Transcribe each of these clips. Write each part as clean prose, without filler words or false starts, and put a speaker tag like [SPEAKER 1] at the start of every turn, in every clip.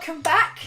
[SPEAKER 1] Welcome back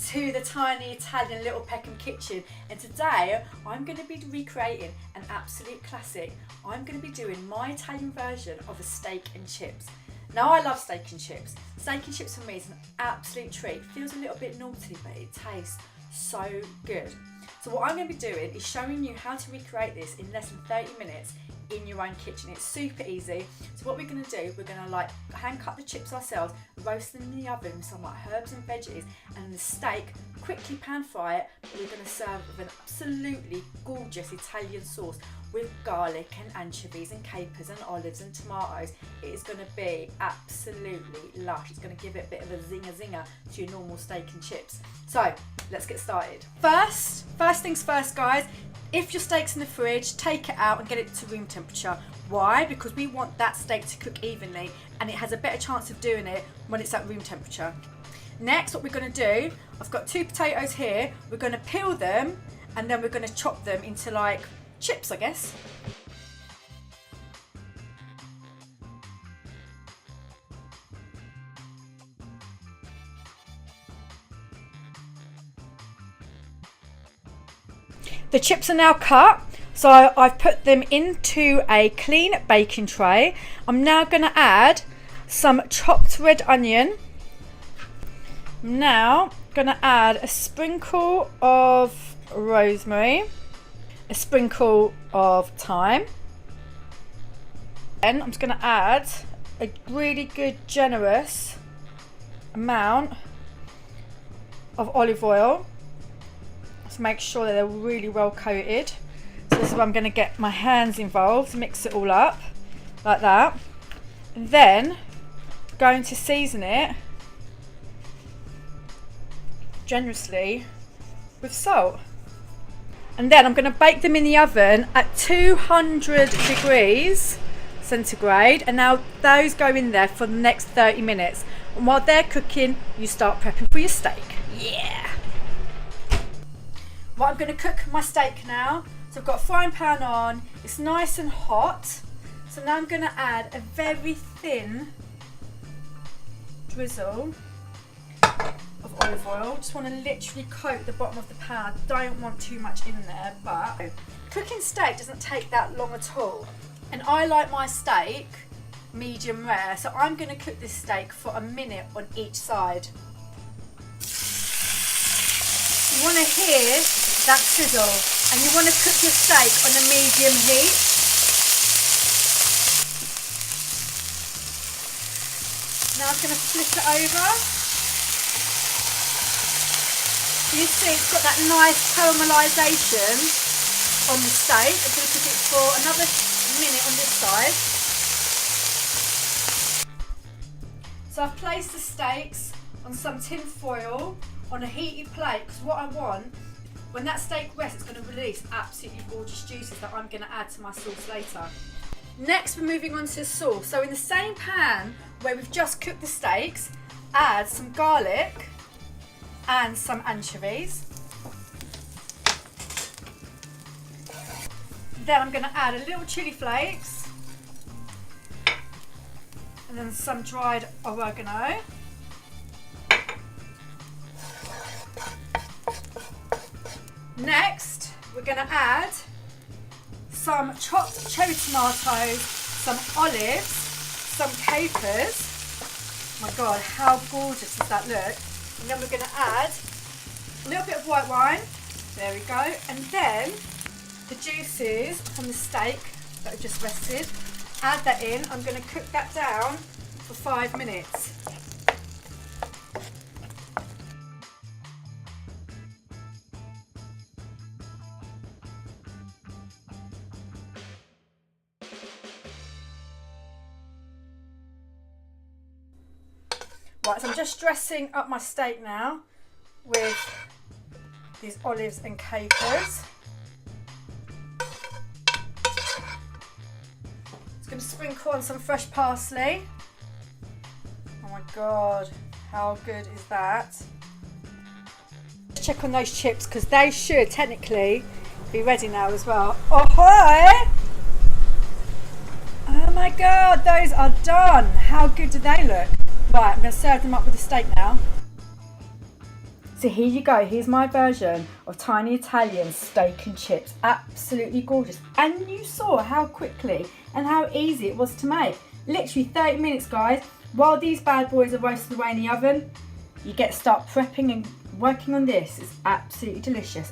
[SPEAKER 1] to the tiny Italian Little Peckham kitchen, and today I'm going to be recreating an absolute classic. I'm going to be doing my Italian version of a steak and chips. Now I love steak and chips. Steak and chips for me is an absolute treat. Feels a little bit naughty, but it tastes so good. So what I'm going to be doing is showing you how to recreate this in less than 30 minutes in your own kitchen. It's super easy. So what we're going to do, we're going to hand cut the chips ourselves, roast them in the oven with some herbs and veggies, and the steak, quickly pan fry it. We're going to serve with an absolutely gorgeous Italian sauce with garlic and anchovies and capers and olives and tomatoes. It is going to be absolutely lush. It's going to give it a bit of a zinger to your normal steak and chips. So let's get started. First things first, guys. If your steak's in the fridge, take it out and get it to room temperature. Why? Because we want that steak to cook evenly, and it has a better chance of doing it when it's at room temperature. Next, what we're going to do, I've got 2 potatoes here. We're going to peel them, and then we're going to chop them into like chips, I guess. The chips are now cut, so I've put them into a clean baking tray. I'm now going to add some chopped red onion. I'm now going to add a sprinkle of rosemary, a sprinkle of thyme, and I'm just going to add a really good generous amount of olive oil. Make sure that they're really well coated. So this is where I'm going to get my hands involved, mix it all up like that, and then going to season it generously with salt. And then I'm going to bake them in the oven at 200 degrees centigrade, and now those go in there for the next 30 minutes. And while they're cooking, you start prepping for your steak. Yeah! Well, I'm going to cook my steak now. So I've got a frying pan on, it's nice and hot. So now I'm going to add a very thin drizzle of olive oil. Just want to literally coat the bottom of the pan. I don't want too much in there, but cooking steak doesn't take that long at all. And I like my steak medium rare, so I'm going to cook this steak for a minute on each side. You want to hear that sizzle, and you want to cook your steak on a medium heat. Now I'm going to flip it over. You see it's got that nice caramelisation on the steak. I'm going to cook it for another minute on this side. So I've placed the steaks on some tin foil on a heated plate, because what I want, when that steak rests, it's going to release absolutely gorgeous juices that I'm going to add to my sauce later. Next, we're moving on to the sauce. So in the same pan where we've just cooked the steaks, add some garlic and some anchovies. Then I'm going to add a little chili flakes, and then some dried oregano. Next, we're going to add some chopped cherry tomatoes, some olives, some capers. Oh my God, how gorgeous does that look? And then we're going to add a little bit of white wine. There we go. And then the juices from the steak that have just rested. Add that in. I'm going to cook that down for 5 minutes. Right, so I'm just dressing up my steak now with these olives and capers. Just going to sprinkle on some fresh parsley. Oh my God, how good is that? Check on those chips, because they should technically be ready now as well. Ahoy! Oh my God, those are done. How good do they look? Right, I'm going to serve them up with the steak now. So here you go, here's my version of Tiny Italian steak and chips. Absolutely gorgeous. And you saw how quickly and how easy it was to make. Literally 30 minutes, guys. While these bad boys are roasting away in the oven, you get to start prepping and working on this. It's absolutely delicious.